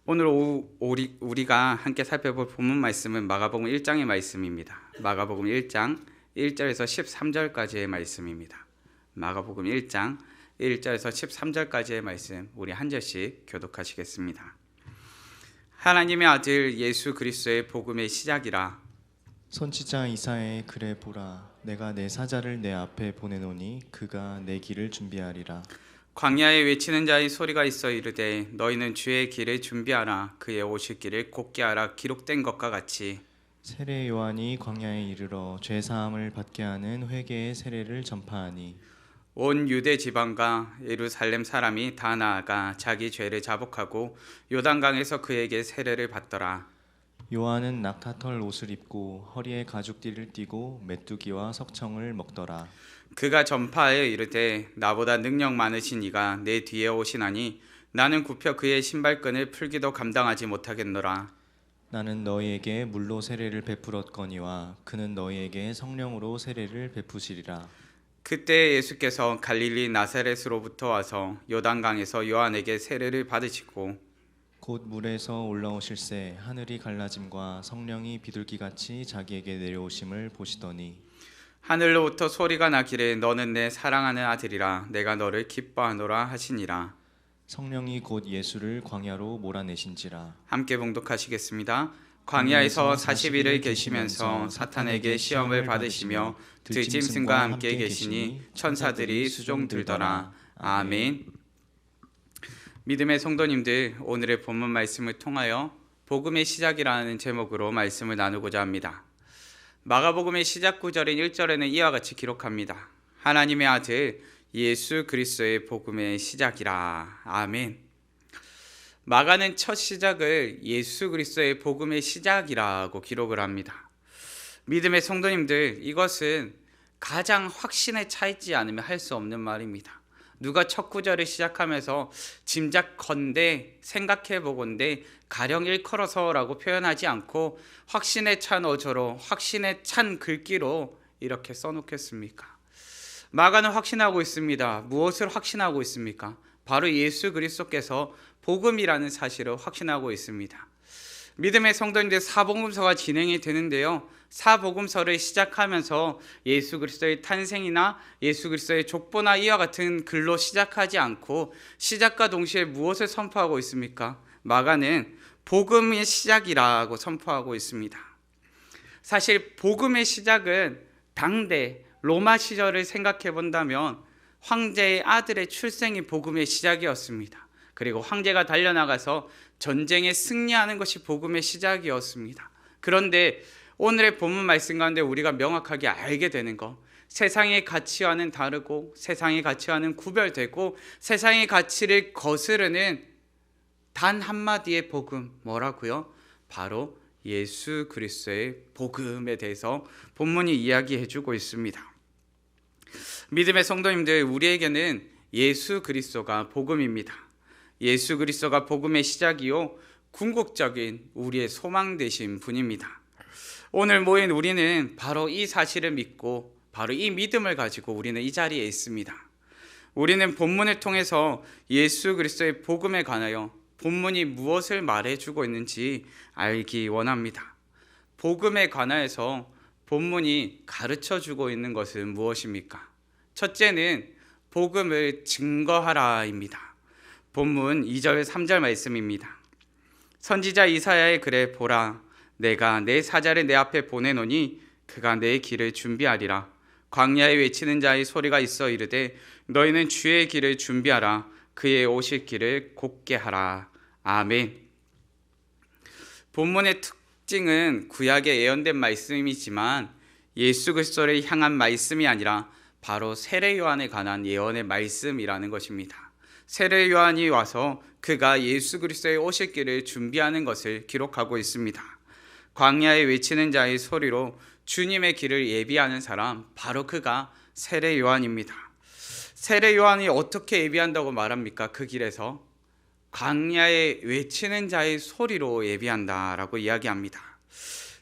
오늘 우리가 함께 살펴볼 본문 말씀은 마가복음 1장의 말씀입니다. 마가복음 1장 1절에서 13절까지의 말씀입니다. 마가복음 1장 1절에서 13절까지의 말씀 우리 한 절씩 교독하시겠습니다. 하나님의 아들 예수 그리스도의 복음의 시작이라. 선지자 이사야의 글에 보라, 내가 내 사자를 내 앞에 보내노니 그가 내 길을 준비하리라. 광야에 외치는 자의 소리가 있어 이르되 너희는 주의 길을 준비하라, 그의 오실 길을 곧게 하라. 기록된 것과 같이 세례 요한이 광야에 이르러 죄 사함을 받게 하는 회개의 세례를 전파하니 온 유대 지방과 예루살렘 사람이 다 나아가 자기 죄를 자복하고 요단강에서 그에게 세례를 받더라. 요한은 낙타털 옷을 입고 허리에 가죽띠를 띠고 메뚜기와 석청을 먹더라. 그가 전파하여 이르되 나보다 능력 많으신 이가 내 뒤에 오시나니 나는 굽혀 그의 신발끈을 풀기도 감당하지 못하겠노라. 나는 너희에게 물로 세례를 베풀었거니와 그는 너희에게 성령으로 세례를 베푸시리라. 그때 예수께서 갈릴리 나사렛으로부터 와서 요단강에서 요한에게 세례를 받으시고 곧 물에서 올라오실새 하늘이 갈라짐과 성령이 비둘기같이 자기에게 내려오심을 보시더니 하늘로부터 소리가 나기를 너는 내 사랑하는 아들이라 내가 너를 기뻐하노라 하시니라. 성령이 곧 예수를 광야로 몰아내신지라. 함께 봉독하시겠습니다. 광야에서 40일을 계시면서 사탄에게 시험을 받으시며 들짐승과 함께 계시니 천사들이 수종 들더라. 아멘. 믿음의 성도님들, 오늘의 본문 말씀을 통하여 복음의 시작이라는 제목으로 말씀을 나누고자 합니다. 마가복음의 시작 구절인 1절에는 이와 같이 기록합니다. 하나님의 아들 예수 그리스도의 복음의 시작이라. 아멘. 마가는 첫 시작을 예수 그리스도의 복음의 시작이라고 기록을 합니다. 믿음의 성도님들, 이것은 가장 확신에 차있지 않으면 할 수 없는 말입니다. 누가 첫 구절을 시작하면서 짐작컨대 생각해보건대 가령 일컬어서라고 표현하지 않고 확신에 찬 어조로 확신에 찬 글귀로 이렇게 써놓겠습니까? 마가는 확신하고 있습니다. 무엇을 확신하고 있습니까? 바로 예수 그리스도께서 복음이라는 사실을 확신하고 있습니다. 믿음의 성도님들, 사복음서가 진행이 되는데요, 사복음서를 시작하면서 예수 그리스도의 탄생이나 예수 그리스도의 족보나 이와 같은 글로 시작하지 않고 시작과 동시에 무엇을 선포하고 있습니까? 마가는 복음의 시작이라고 선포하고 있습니다. 사실 복음의 시작은 당대 로마 시절을 생각해 본다면 황제의 아들의 출생이 복음의 시작이었습니다. 그리고 황제가 달려나가서 전쟁에 승리하는 것이 복음의 시작이었습니다. 그런데 오늘의 본문 말씀 가운데 우리가 명확하게 알게 되는 것, 세상의 가치와는 다르고 세상의 가치와는 구별되고 세상의 가치를 거스르는 단 한마디의 복음, 뭐라고요? 바로 예수 그리스도의 복음에 대해서 본문이 이야기해주고 있습니다. 믿음의 성도님들, 우리에게는 예수 그리스도가 복음입니다. 예수 그리스도가 복음의 시작이요 궁극적인 우리의 소망 되신 분입니다. 오늘 모인 우리는 바로 이 사실을 믿고 바로 이 믿음을 가지고 우리는 이 자리에 있습니다. 우리는 본문을 통해서 예수 그리스도의 복음에 관하여 본문이 무엇을 말해주고 있는지 알기 원합니다. 복음에 관하여서 본문이 가르쳐주고 있는 것은 무엇입니까? 첫째는 복음을 증거하라입니다. 본문 2절 3절 말씀입니다. 선지자 이사야의 글에 보라, 내가 내 사자를 내 앞에 보내노니 그가 내 길을 준비하리라. 광야에 외치는 자의 소리가 있어 이르되 너희는 주의 길을 준비하라, 그의 오실 길을 곧게 하라. 아멘. 본문의 특징은 구약에 예언된 말씀이지만 예수 그리스도를 향한 말씀이 아니라 바로 세례 요한에 관한 예언의 말씀이라는 것입니다. 세례 요한이 와서 그가 예수 그리스도의 오실 길을 준비하는 것을 기록하고 있습니다. 광야에 외치는 자의 소리로 주님의 길을 예비하는 사람, 바로 그가 세례 요한입니다. 세례 요한이 어떻게 예비한다고 말합니까? 그 길에서 광야에 외치는 자의 소리로 예비한다라고 이야기합니다.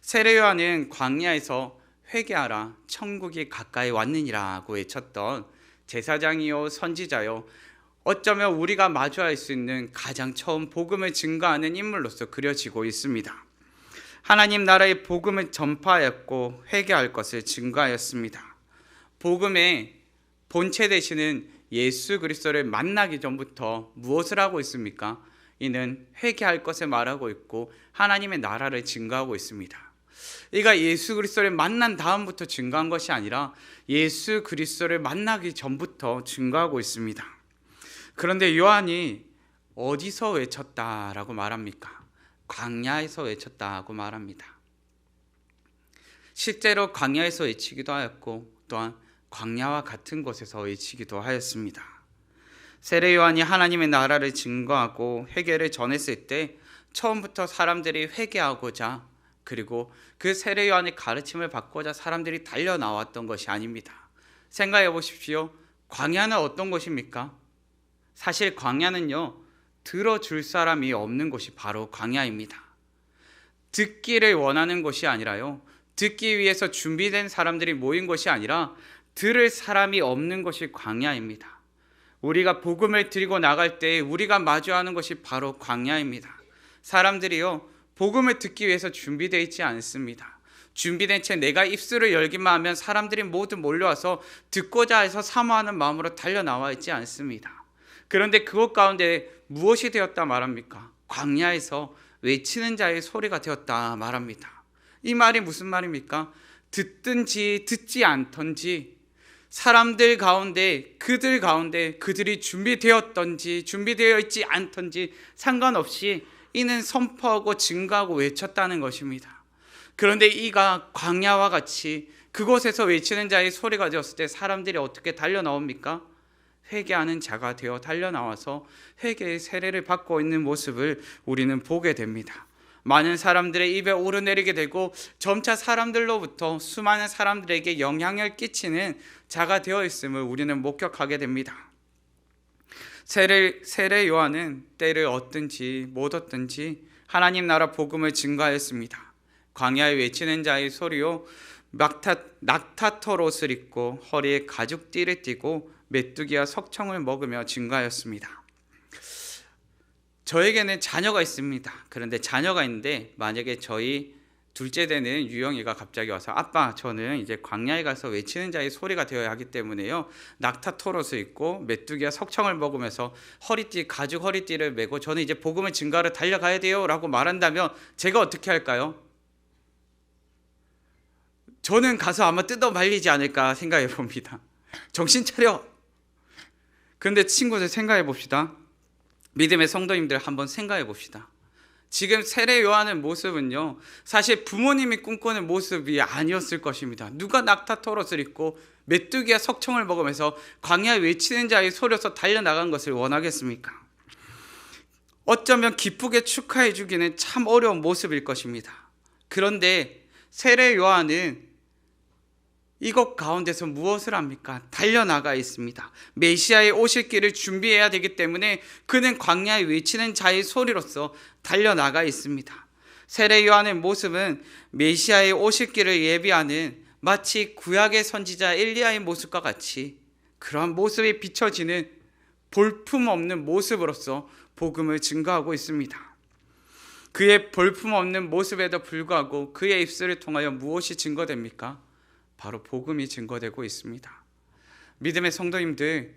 세례 요한은 광야에서 회개하라, 천국이 가까이 왔느니라고 외쳤던 제사장이요 선지자요 어쩌면 우리가 마주할 수 있는 가장 처음 복음을 증거하는 인물로서 그려지고 있습니다. 하나님 나라의 복음을 전파하였고 회개할 것을 증거하였습니다. 복음의 본체 되시는 예수 그리스도를 만나기 전부터 무엇을 하고 있습니까? 이는 회개할 것을 말하고 있고 하나님의 나라를 증거하고 있습니다. 이가 예수 그리스도를 만난 다음부터 증거한 것이 아니라 예수 그리스도를 만나기 전부터 증거하고 있습니다. 그런데 요한이 어디서 외쳤다라고 말합니까? 광야에서 외쳤다고 말합니다. 실제로 광야에서 외치기도 하였고 또한 광야와 같은 곳에서 외치기도 하였습니다. 세례 요한이 하나님의 나라를 증거하고 회개를 전했을 때 처음부터 사람들이 회개하고자 그리고 그 세례 요한의 가르침을 받고자 사람들이 달려 나왔던 것이 아닙니다. 생각해 보십시오. 광야는 어떤 곳입니까? 사실 광야는요, 들어줄 사람이 없는 곳이 바로 광야입니다. 듣기를 원하는 것이 아니라요, 듣기 위해서 준비된 사람들이 모인 것이 아니라 들을 사람이 없는 것이 광야입니다. 우리가 복음을 들고 나갈 때 우리가 마주하는 것이 바로 광야입니다. 사람들이요, 복음을 듣기 위해서 준비되어 있지 않습니다. 준비된 채 내가 입술을 열기만 하면 사람들이 모두 몰려와서 듣고자 해서 사모하는 마음으로 달려나와 있지 않습니다. 그런데 그것 가운데 무엇이 되었다 말합니까? 광야에서 외치는 자의 소리가 되었다 말합니다. 이 말이 무슨 말입니까? 듣든지 듣지 않던지 사람들 가운데 그들 가운데 그들이 준비되었던지 준비되어 있지 않던지 상관없이 이는 선포하고 증거하고 외쳤다는 것입니다. 그런데 이가 광야와 같이 그곳에서 외치는 자의 소리가 되었을 때 사람들이 어떻게 달려나옵니까? 회개하는 자가 되어 달려나와서 회개의 세례를 받고 있는 모습을 우리는 보게 됩니다. 많은 사람들의 입에 오르내리게 되고 점차 사람들로부터 수많은 사람들에게 영향을 끼치는 자가 되어 있음을 우리는 목격하게 됩니다. 세례 요한은 때를 얻든지 못 얻든지 하나님 나라 복음을 증거하였습니다. 광야에 외치는 자의 소리요, 낙타털옷을 입고 허리에 가죽띠를 띠고 메뚜기와 석청을 먹으며 증거하였습니다. 저에게는 자녀가 있습니다. 그런데 자녀가 있는데 만약에 저희 둘째 되는 유영이가 갑자기 와서 아빠, 저는 이제 광야에 가서 외치는 자의 소리가 되어야 하기 때문에요, 낙타털옷을 입고 메뚜기와 석청을 먹으면서 가죽 허리띠를 메고 저는 이제 복음을 증거하러 달려가야 돼요 라고 말한다면 제가 어떻게 할까요? 저는 가서 아마 뜯어 말리지 않을까 생각해 봅니다. 정신 차려. 그런데 친구들 생각해 봅시다. 믿음의 성도님들 한번 생각해 봅시다. 지금 세례 요한의 모습은요, 사실 부모님이 꿈꾸는 모습이 아니었을 것입니다. 누가 낙타털옷을 입고 메뚜기와 석청을 먹으면서 광야에 외치는 자의 소리로서 달려나간 것을 원하겠습니까? 어쩌면 기쁘게 축하해 주기는 참 어려운 모습일 것입니다. 그런데 세례 요한은 이것 가운데서 무엇을 합니까? 달려나가 있습니다. 메시아의 오실 길을 준비해야 되기 때문에 그는 광야에 외치는 자의 소리로서 달려나가 있습니다. 세례 요한의 모습은 메시아의 오실 길을 예비하는 마치 구약의 선지자 엘리야의 모습과 같이 그러한 모습이 비춰지는 볼품없는 모습으로서 복음을 증거하고 있습니다. 그의 볼품없는 모습에도 불구하고 그의 입술을 통하여 무엇이 증거됩니까? 바로 복음이 증거되고 있습니다. 믿음의 성도님들,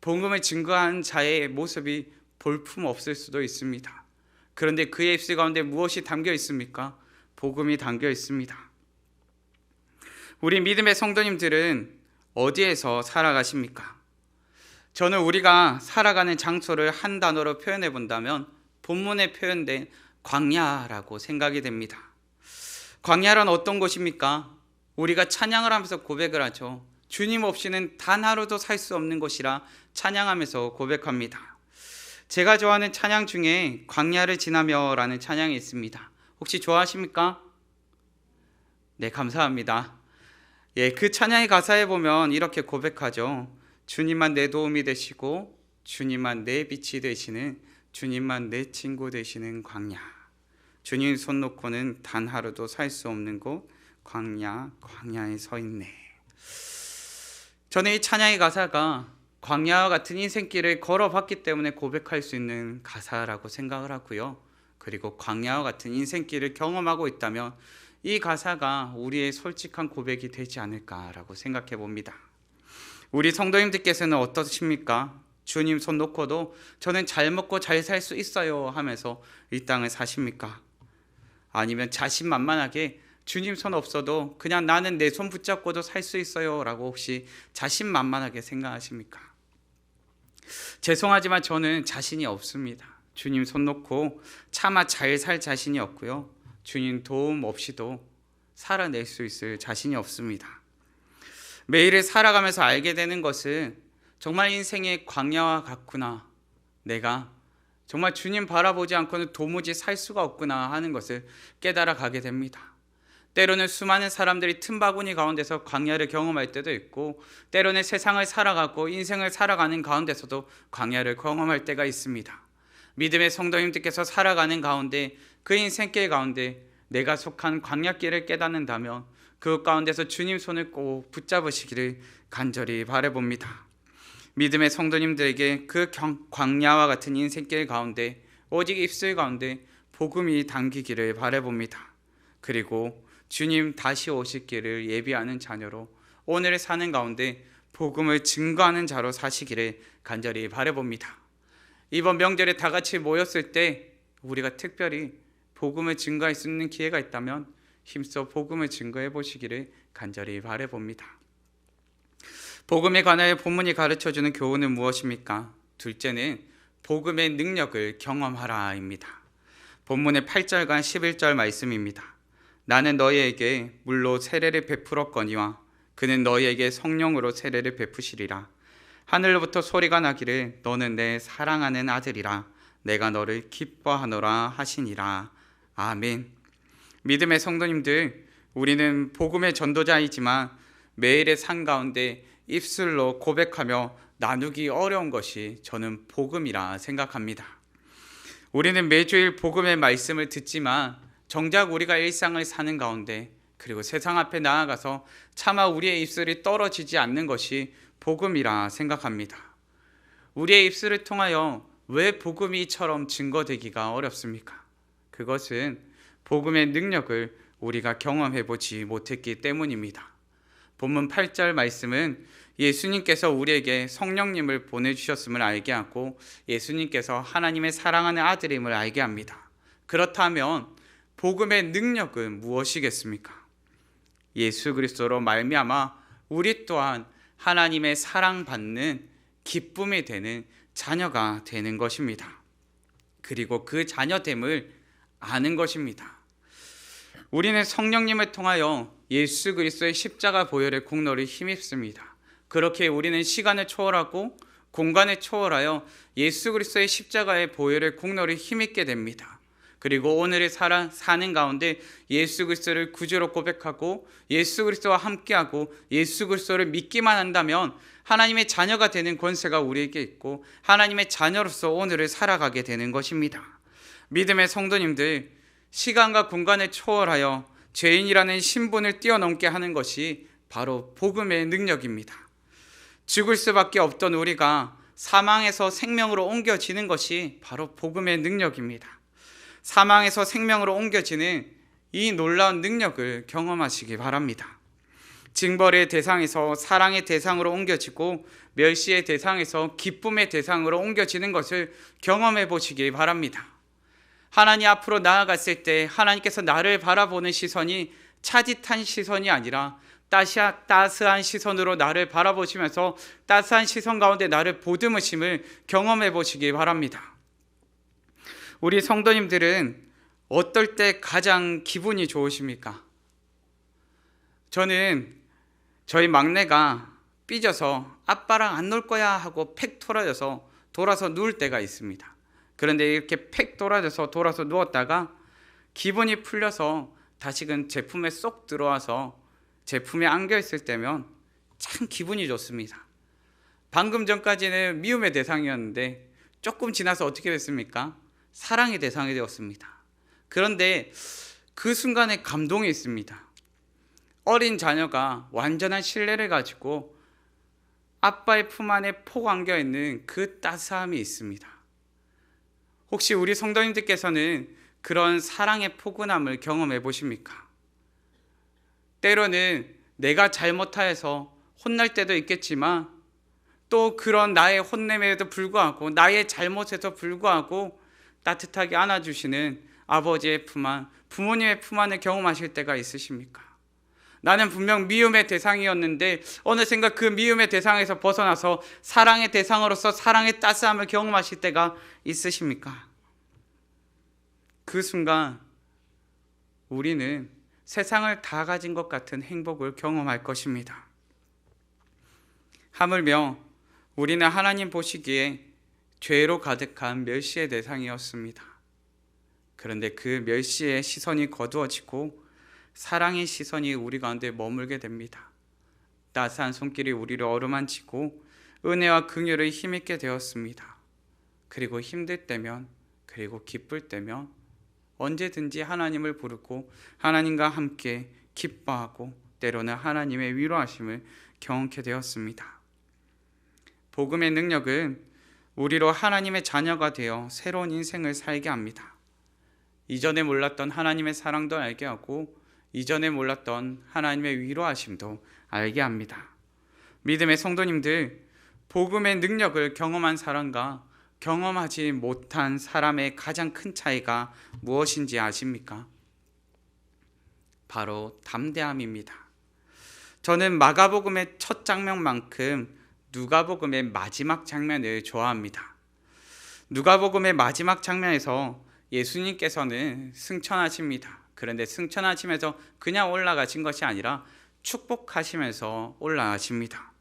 복음을 증거한 자의 모습이 볼품없을 수도 있습니다. 그런데 그의 입술 가운데 무엇이 담겨 있습니까? 복음이 담겨 있습니다. 우리 믿음의 성도님들은 어디에서 살아가십니까? 저는 우리가 살아가는 장소를 한 단어로 표현해 본다면 본문에 표현된 광야라고 생각이 됩니다. 광야란 어떤 곳입니까? 우리가 찬양을 하면서 고백을 하죠. 주님 없이는 단 하루도 살 수 없는 곳이라 찬양하면서 고백합니다. 제가 좋아하는 찬양 중에 광야를 지나며 라는 찬양이 있습니다. 혹시 좋아하십니까? 네, 감사합니다. 그 찬양의 가사에 보면 이렇게 고백하죠. 주님만 내 도움이 되시고 주님만 내 빛이 되시는, 주님만 내 친구 되시는 광야. 주님 손 놓고는 단 하루도 살 수 없는 곳 광야에 서 있네. 저는 이 찬양의 가사가 광야와 같은 인생길을 걸어봤기 때문에 고백할 수 있는 가사라고 생각을 하고요. 그리고 광야와 같은 인생길을 경험하고 있다면 이 가사가 우리의 솔직한 고백이 되지 않을까라고 생각해 봅니다. 우리 성도님들께서는 어떠십니까? 주님 손 놓고도 저는 잘 먹고 잘 살 수 있어요 하면서 이 땅을 사십니까? 아니면 자신만만하게 주님 손 없어도 그냥 나는 내 손 붙잡고도 살 수 있어요 라고 혹시 자신만만하게 생각하십니까? 죄송하지만 저는 자신이 없습니다. 주님 손 놓고 차마 잘 살 자신이 없고요. 주님 도움 없이도 살아낼 수 있을 자신이 없습니다. 매일을 살아가면서 알게 되는 것은 정말 인생의 광야와 같구나. 내가 정말 주님 바라보지 않고는 도무지 살 수가 없구나 하는 것을 깨달아 가게 됩니다. 때로는 수많은 사람들이 틈바구니 가운데서 광야를 경험할 때도 있고 때로는 세상을 살아가고 인생을 살아가는 가운데서도 광야를 경험할 때가 있습니다. 믿음의 성도님들께서 살아가는 가운데 그 인생길 가운데 내가 속한 광야길을 깨닫는다면 그 가운데서 주님 손을 꼭 붙잡으시기를 간절히 바라봅니다. 믿음의 성도님들에게 그 광야와 같은 인생길 가운데 오직 입술 가운데 복음이 담기기를 바라봅니다. 그리고 주님 다시 오실 길을 예비하는 자녀로 오늘 사는 가운데 복음을 증거하는 자로 사시기를 간절히 바라봅니다. 이번 명절에 다 같이 모였을 때 우리가 특별히 복음을 증거할 수 있는 기회가 있다면 힘써 복음을 증거해 보시기를 간절히 바라봅니다. 복음에 관하여 본문이 가르쳐주는 교훈은 무엇입니까? 둘째는 복음의 능력을 경험하라입니다. 본문의 8절과 11절 말씀입니다. 나는 너희에게 물로 세례를 베풀었거니와 그는 너희에게 성령으로 세례를 베푸시리라. 하늘로부터 소리가 나기를 너는 내 사랑하는 아들이라 내가 너를 기뻐하노라 하시니라. 아멘. 믿음의 성도님들, 우리는 복음의 전도자이지만 매일의 삶 가운데 입술로 고백하며 나누기 어려운 것이 저는 복음이라 생각합니다. 우리는 매주일 복음의 말씀을 듣지만 정작 우리가 일상을 사는 가운데 그리고 세상 앞에 나아가서 차마 우리의 입술이 떨어지지 않는 것이 복음이라 생각합니다. 우리의 입술을 통하여 왜 복음이 이처럼 증거되기가 어렵습니까? 그것은 복음의 능력을 우리가 경험해 보지 못했기 때문입니다. 본문 8절 말씀은 예수님께서 우리에게 성령님을 보내주셨음을 알게 하고 예수님께서 하나님의 사랑하는 아들임을 알게 합니다. 그렇다면 복음의 능력은 무엇이겠습니까? 예수 그리스도로 말미암아 우리 또한 하나님의 사랑받는 기쁨이 되는 자녀가 되는 것입니다. 그리고 그 자녀됨을 아는 것입니다. 우리는 성령님을 통하여 예수 그리스도의 십자가 보혈의 공로를 힘입습니다. 그렇게 우리는 시간을 초월하고 공간을 초월하여 예수 그리스도의 십자가의 보혈의 공로를 힘입게 됩니다. 그리고 오늘을 사는 가운데 예수 그리스도를 구주로 고백하고 예수 그리스도와 함께하고 예수 그리스도를 믿기만 한다면 하나님의 자녀가 되는 권세가 우리에게 있고 하나님의 자녀로서 오늘을 살아가게 되는 것입니다. 믿음의 성도님들, 시간과 공간을 초월하여 죄인이라는 신분을 뛰어넘게 하는 것이 바로 복음의 능력입니다. 죽을 수밖에 없던 우리가 사망에서 생명으로 옮겨지는 것이 바로 복음의 능력입니다. 사망에서 생명으로 옮겨지는 이 놀라운 능력을 경험하시기 바랍니다. 징벌의 대상에서 사랑의 대상으로 옮겨지고 멸시의 대상에서 기쁨의 대상으로 옮겨지는 것을 경험해 보시기 바랍니다. 하나님 앞으로 나아갔을 때 하나님께서 나를 바라보는 시선이 차짓한 시선이 아니라 따스한 시선으로 나를 바라보시면서 따스한 시선 가운데 나를 보듬으심을 경험해 보시기 바랍니다. 우리 성도님들은 어떨 때 가장 기분이 좋으십니까? 저는 저희 막내가 삐져서 아빠랑 안 놀 거야 하고 팩 토라져서 돌아서 누울 때가 있습니다. 그런데 이렇게 팩 돌아서 누웠다가 기분이 풀려서 다시금 제품에 쏙 들어와서 제품에 안겨 있을 때면 참 기분이 좋습니다. 방금 전까지는 미움의 대상이었는데 조금 지나서 어떻게 됐습니까? 사랑의 대상이 되었습니다. 그런데 그 순간에 감동이 있습니다. 어린 자녀가 완전한 신뢰를 가지고 아빠의 품 안에 폭 안겨 있는 그 따스함이 있습니다. 혹시 우리 성도님들께서는 그런 사랑의 포근함을 경험해 보십니까? 때로는 내가 잘못하여서 혼날 때도 있겠지만 또 그런 나의 혼냄에도 불구하고 나의 잘못에도 불구하고 따뜻하게 안아주시는 아버지의 품 안, 부모님의 품 안을 경험하실 때가 있으십니까? 나는 분명 미움의 대상이었는데 어느샌가 그 미움의 대상에서 벗어나서 사랑의 대상으로서 사랑의 따스함을 경험하실 때가 있으십니까? 그 순간 우리는 세상을 다 가진 것 같은 행복을 경험할 것입니다. 하물며 우리는 하나님 보시기에 죄로 가득한 멸시의 대상이었습니다. 그런데 그 멸시의 시선이 거두어지고 사랑의 시선이 우리 가운데 머물게 됩니다. 따스한 손길이 우리를 어루만지고 은혜와 긍휼을 힘있게 되었습니다. 그리고 힘들 때면, 그리고 기쁠 때면 언제든지 하나님을 부르고 하나님과 함께 기뻐하고 때로는 하나님의 위로하심을 경험하게 되었습니다. 복음의 능력은 우리로 하나님의 자녀가 되어 새로운 인생을 살게 합니다. 이전에 몰랐던 하나님의 사랑도 알게 하고 이전에 몰랐던 하나님의 위로하심도 알게 합니다. 믿음의 성도님들, 복음의 능력을 경험한 사람과 경험하지 못한 사람의 가장 큰 차이가 무엇인지 아십니까? 바로 담대함입니다. 저는 마가복음의 첫 장면만큼 누가복음의 마지막 장면을 좋아합니다. 누가복음의 마지막 장면에서 예수님께서는 승천하십니다. 그런데 승천하시면서 그냥 올라가신 것이 아니라 축복하시면서 올라가십니다.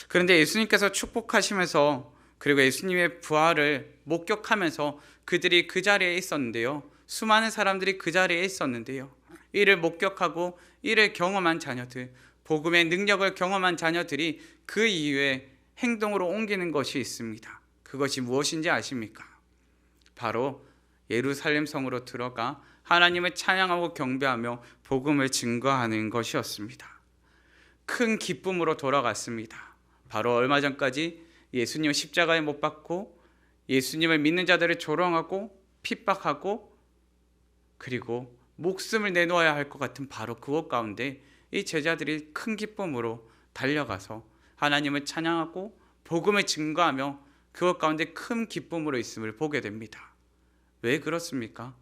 그런데 예수님께서 축복하시면서 그리고 예수님의 부활을 목격하면서 그들이 그 자리에 있었는데요. 수많은 사람들이 그 자리에 있었는데요. 이를 목격하고 이를 경험한 자녀들, 복음의 능력을 경험한 자녀들이 그 이후에 행동으로 옮기는 것이 있습니다. 그것이 무엇인지 아십니까? 바로 예루살렘 성으로 들어가 하나님을 찬양하고 경배하며 복음을 증거하는 것이었습니다. 큰 기쁨으로 돌아갔습니다. 바로 얼마 전까지 예수님을 십자가에 못 박고 예수님을 믿는 자들을 조롱하고 핍박하고 그리고 목숨을 내놓아야 할 것 같은 바로 그곳 가운데 이 제자들이 큰 기쁨으로 달려가서 하나님을 찬양하고 복음을 증거하며 그것 가운데 큰 기쁨으로 있음을 보게 됩니다. 왜 그렇습니까?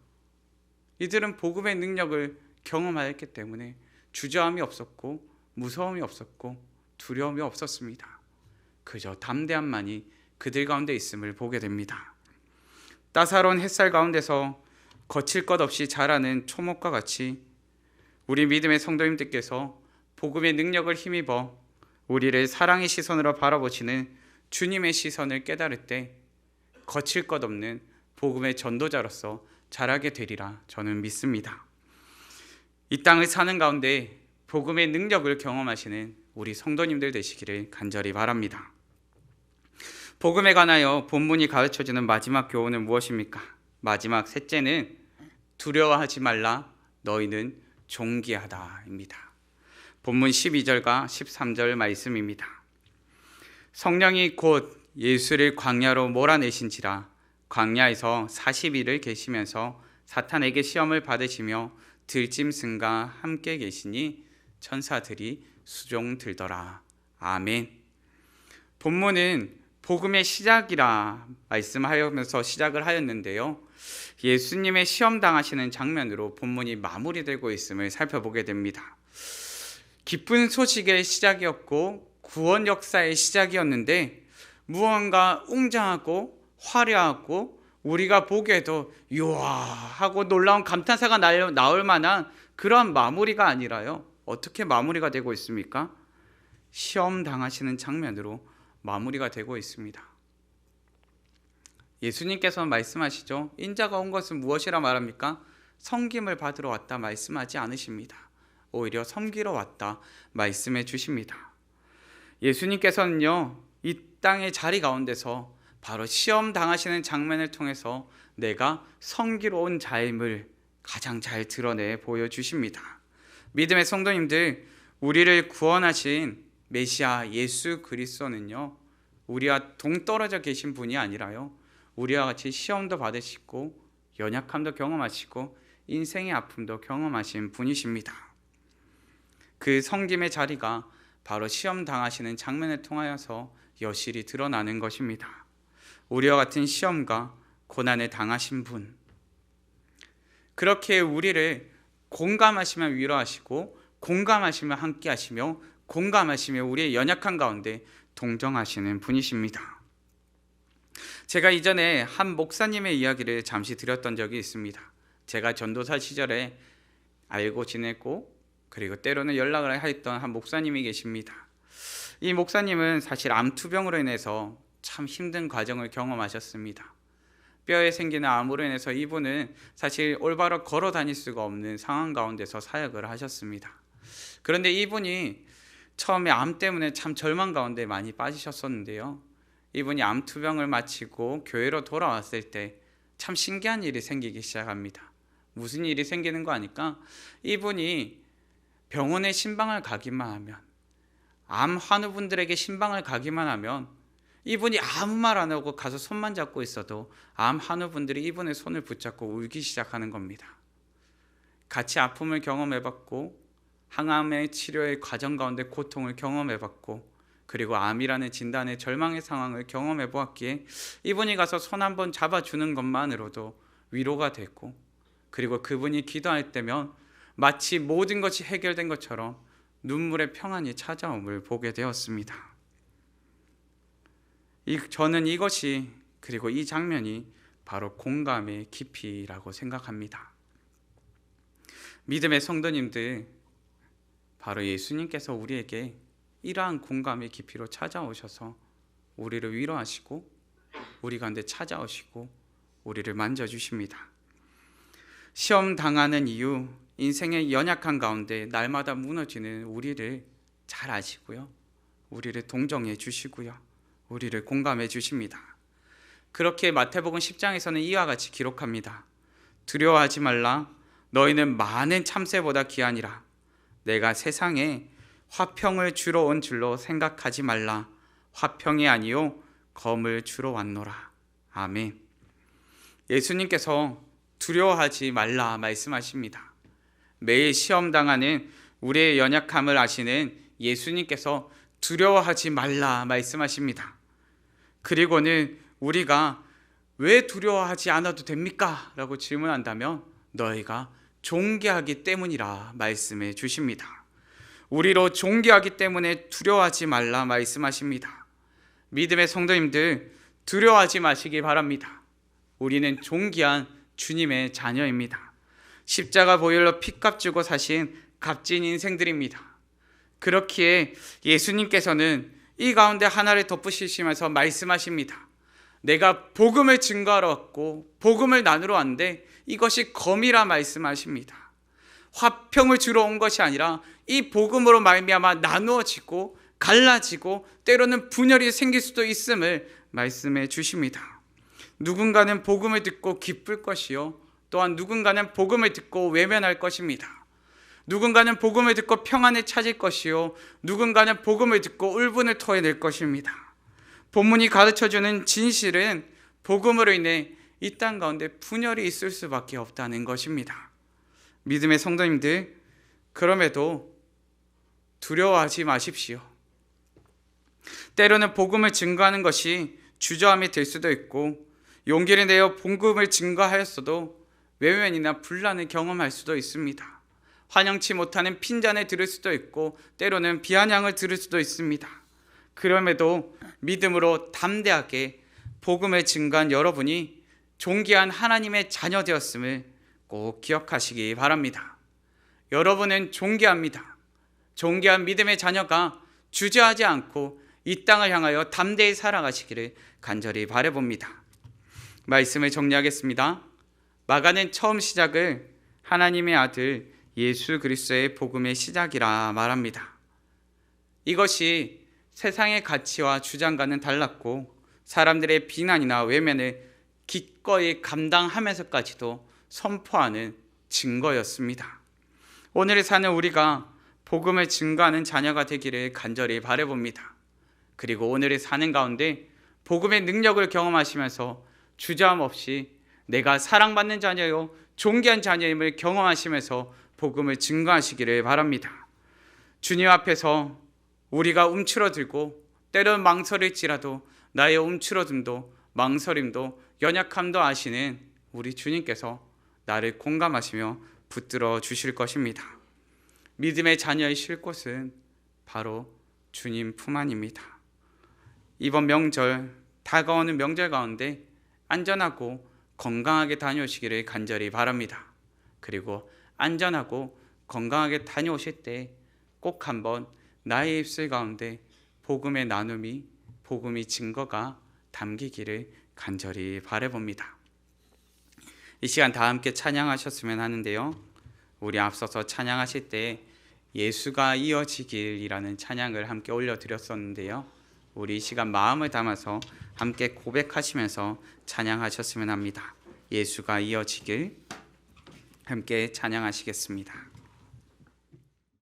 이들은 복음의 능력을 경험하였기 때문에 주저함이 없었고 무서움이 없었고 두려움이 없었습니다. 그저 담대함만이 그들 가운데 있음을 보게 됩니다. 따사로운 햇살 가운데서 거칠 것 없이 자라는 초목과 같이 우리 믿음의 성도님들께서 복음의 능력을 힘입어 우리를 사랑의 시선으로 바라보시는 주님의 시선을 깨달을 때 거칠 것 없는 복음의 전도자로서 자라게 되리라 저는 믿습니다. 이 땅을 사는 가운데 복음의 능력을 경험하시는 우리 성도님들 되시기를 간절히 바랍니다. 복음에 관하여 본문이 가르쳐주는 마지막 교훈은 무엇입니까? 마지막 셋째는 두려워하지 말라 너희는 존귀하다입니다. 본문 12절과 13절 말씀입니다. 성령이 곧 예수를 광야로 몰아내신지라 광야에서 40일을 계시면서 사탄에게 시험을 받으시며 들짐승과 함께 계시니 천사들이 수종 들더라. 아멘. 본문은 복음의 시작이라 말씀하면서 시작을 하였는데요. 예수님의 시험 당하시는 장면으로 본문이 마무리되고 있음을 살펴보게 됩니다. 기쁜 소식의 시작이었고 구원 역사의 시작이었는데 무언가 웅장하고 화려하고 우리가 보기에도 유아하고 놀라운 감탄사가 나올 만한 그런 마무리가 아니라요. 어떻게 마무리가 되고 있습니까? 시험 당하시는 장면으로 마무리가 되고 있습니다. 예수님께서는 말씀하시죠. 인자가 온 것은 무엇이라 말합니까? 섬김을 받으러 왔다 말씀하지 않으십니다. 오히려 섬기러 왔다 말씀해 주십니다. 예수님께서는요, 이 땅의 자리 가운데서 바로 시험 당하시는 장면을 통해서 내가 섬기러 온 자임을 가장 잘 드러내 보여주십니다. 믿음의 성도님들, 우리를 구원하신 메시아 예수 그리스도는요, 우리와 동떨어져 계신 분이 아니라요, 우리와 같이 시험도 받으시고 연약함도 경험하시고 인생의 아픔도 경험하신 분이십니다. 그 섬김의 자리가 바로 시험 당하시는 장면을 통하여서 여실히 드러나는 것입니다. 우리와 같은 시험과 고난을 당하신 분, 그렇게 우리를 공감하시며 위로하시고 공감하시며 함께하시며 공감하시며 우리의 연약한 가운데 동정하시는 분이십니다. 제가 이전에 한 목사님의 이야기를 잠시 드렸던 적이 있습니다. 제가 전도사 시절에 알고 지냈고 그리고 때로는 연락을 했던 한 목사님이 계십니다. 이 목사님은 사실 암투병으로 인해서 참 힘든 과정을 경험하셨습니다. 뼈에 생기는 암으로 인해서 이분은 사실 올바로 걸어 다닐 수가 없는 상황 가운데서 사역을 하셨습니다. 그런데 이분이 처음에 암 때문에 참 절망 가운데 많이 빠지셨었는데요, 이분이 암투병을 마치고 교회로 돌아왔을 때 참 신기한 일이 생기기 시작합니다. 무슨 일이 생기는 거 아니까 이분이 병원에 신방을 가기만 하면, 암 환우분들에게 신방을 가기만 하면 이분이 아무 말 안 하고 가서 손만 잡고 있어도 암 환우분들이 이분의 손을 붙잡고 울기 시작하는 겁니다. 같이 아픔을 경험해봤고 항암의 치료의 과정 가운데 고통을 경험해봤고 그리고 암이라는 진단의 절망의 상황을 경험해보았기에 이분이 가서 손 한번 잡아주는 것만으로도 위로가 됐고, 그리고 그분이 기도할 때면 마치 모든 것이 해결된 것처럼 눈물의 평안이 찾아옴을 보게 되었습니다. 저는 이것이, 그리고 이 장면이 바로 공감의 깊이라고 생각합니다. 믿음의 성도님들, 바로 예수님께서 우리에게 이러한 공감의 깊이로 찾아오셔서 우리를 위로하시고 우리 가운데 찾아오시고 우리를 만져주십니다. 시험 당하는 이유, 인생의 연약한 가운데 날마다 무너지는 우리를 잘 아시고요, 우리를 동정해 주시고요, 우리를 공감해 주십니다. 그렇게 마태복음 10장에서는 이와 같이 기록합니다. 두려워하지 말라. 너희는 많은 참새보다 귀하니라. 내가 세상에 화평을 주러 온 줄로 생각하지 말라. 화평이 아니요 검을 주러 왔노라. 아멘. 예수님께서 두려워하지 말라 말씀하십니다. 매일 시험당하는 우리의 연약함을 아시는 예수님께서 두려워하지 말라 말씀하십니다. 그리고는 우리가 왜 두려워하지 않아도 됩니까? 라고 질문한다면 너희가 존귀하기 때문이라 말씀해 주십니다. 우리로 존귀하기 때문에 두려워하지 말라 말씀하십니다. 믿음의 성도님들, 두려워하지 마시기 바랍니다. 우리는 존귀한 주님의 자녀입니다. 십자가 보혈로 피값 주고 사신 값진 인생들입니다. 그렇기에 예수님께서는 이 가운데 하나를 덧붙이시면서 말씀하십니다. 내가 복음을 증거하러 왔고 복음을 나누러 왔는데 이것이 검이라 말씀하십니다. 화평을 주러 온 것이 아니라 이 복음으로 말미암아 나누어지고 갈라지고 때로는 분열이 생길 수도 있음을 말씀해 주십니다. 누군가는 복음을 듣고 기쁠 것이요, 또한 누군가는 복음을 듣고 외면할 것입니다. 누군가는 복음을 듣고 평안을 찾을 것이요, 누군가는 복음을 듣고 울분을 토해낼 것입니다. 본문이 가르쳐주는 진실은 복음으로 인해 이 땅 가운데 분열이 있을 수밖에 없다는 것입니다. 믿음의 성도님들, 그럼에도 두려워하지 마십시오. 때로는 복음을 증거하는 것이 주저함이 될 수도 있고, 용기를 내어 복음을 증거하였어도 외면이나 분란을 경험할 수도 있습니다. 환영치 못하는 핀잔을 들을 수도 있고 때로는 비아냥을 들을 수도 있습니다. 그럼에도 믿음으로 담대하게 복음을 증거한 여러분이 존귀한 하나님의 자녀 되었음을 꼭 기억하시기 바랍니다. 여러분은 존귀합니다. 존귀한 믿음의 자녀가 주저하지 않고 이 땅을 향하여 담대히 살아가시기를 간절히 바라봅니다. 말씀을 정리하겠습니다. 마가는 처음 시작을 하나님의 아들 예수 그리스도의 복음의 시작이라 말합니다. 이것이 세상의 가치와 주장과는 달랐고 사람들의 비난이나 외면을 기꺼이 감당하면서까지도 선포하는 증거였습니다. 오늘 사는 우리가 복음을 증거하는 자녀가 되기를 간절히 바라봅니다. 그리고 오늘의 사는 가운데 복음의 능력을 경험하시면서 주저함 없이 내가 사랑받는 자녀요 존귀한 자녀임을 경험하시면서 복음을 증거하시기를 바랍니다. 주님 앞에서 우리가 움츠러들고 때론 망설일지라도 나의 움츠러듦도 망설임도 연약함도 아시는 우리 주님께서 나를 공감하시며 붙들어 주실 것입니다. 믿음의 자녀의 쉴 곳은 바로 주님 품 안입니다. 이번 명절, 다가오는 명절 가운데 안전하고 건강하게 다녀오시기를 간절히 바랍니다. 그리고 안전하고 건강하게 다녀오실 때 꼭 한번 나의 입술 가운데 복음의 나눔이, 복음의 증거가 담기기를 간절히 바라봅니다. 이 시간 다 함께 찬양하셨으면 하는데요. 우리 앞서서 찬양하실 때 예수가 이어지길이라는 찬양을 함께 올려드렸었는데요. 우리 이 시간 마음을 담아서 함께 고백하시면서 찬양하셨으면 합니다. 예수가 이어지길 함께 찬양하시겠습니다.